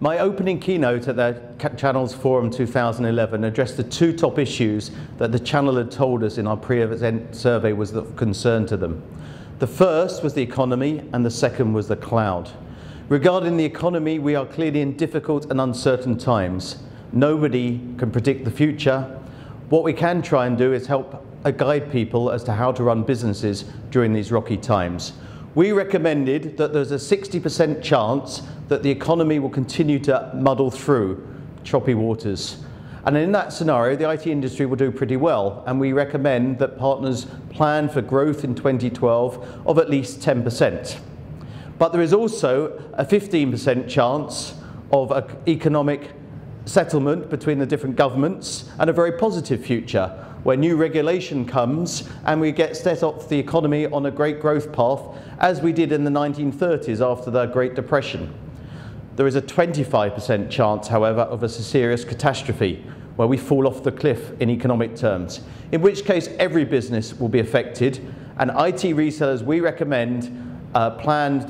My opening keynote at the Channels Forum 2011 addressed the two top issues that the channel had told us in our pre-event survey was of concern to them. The first was the economy and the second was the cloud. Regarding the economy, we are clearly in difficult and uncertain times. Nobody can predict the future. What we can try and do is help guide people as to how to run businesses during these rocky times. We recommended that there's a 60% chance that the economy will continue to muddle through choppy waters. And in that scenario, the IT industry will do pretty well. And we recommend that partners plan for growth in 2012 of at least 10%. But there is also a 15% chance of an economic settlement between the different governments and a very positive future, where new regulation comes and we get set off the economy on a great growth path, as we did in the 1930s after the Great Depression. There is a 25% chance, however, of a serious catastrophe, where we fall off the cliff in economic terms, in which case every business will be affected, and IT resellers, we recommend, planned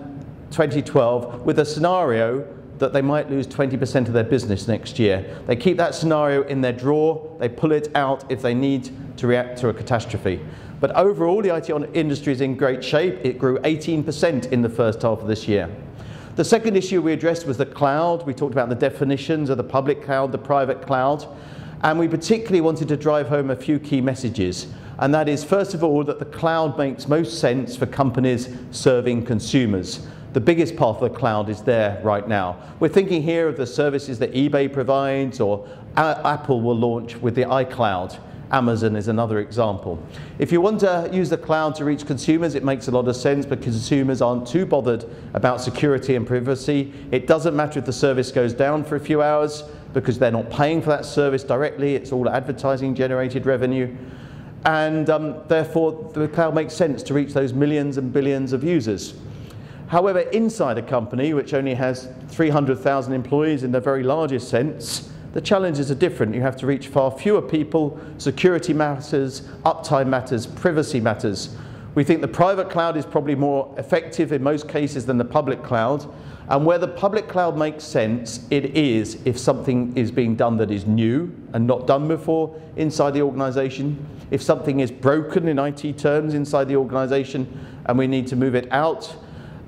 2012 with a scenario that they might lose 20% of their business next year. They keep that scenario in their drawer, they pull it out if they need to react to a catastrophe. But overall, the IT industry is in great shape. It grew 18% in the first half of this year. The second issue we addressed was the cloud. We talked about the definitions of the public cloud, the private cloud, and we particularly wanted to drive home a few key messages. And that is, first of all, that the cloud makes most sense for companies serving consumers. The biggest part of the cloud is there right now. We're thinking here of the services that eBay provides, or Apple will launch with the iCloud. Amazon is another example. If you want to use the cloud to reach consumers, it makes a lot of sense, because consumers aren't too bothered about security and privacy. It doesn't matter if the service goes down for a few hours, because they're not paying for that service directly. It's all advertising generated revenue. And therefore, the cloud makes sense to reach those millions and billions of users. However, inside a company which only has 300,000 employees in the very largest sense, the challenges are different. You have to reach far fewer people, security matters, uptime matters, privacy matters. We think the private cloud is probably more effective in most cases than the public cloud. And where the public cloud makes sense, it is if something is being done that is new and not done before inside the organization, if something is broken in IT terms inside the organization and we need to move it out,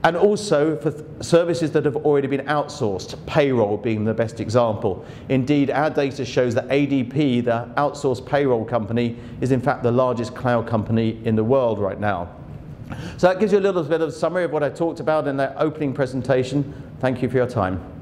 and also for services that have already been outsourced, payroll being the best example. Indeed, our data shows that ADP, the outsourced payroll company, is in fact the largest cloud company in the world right now. So that gives you a little bit of a summary of what I talked about in that opening presentation. Thank you for your time.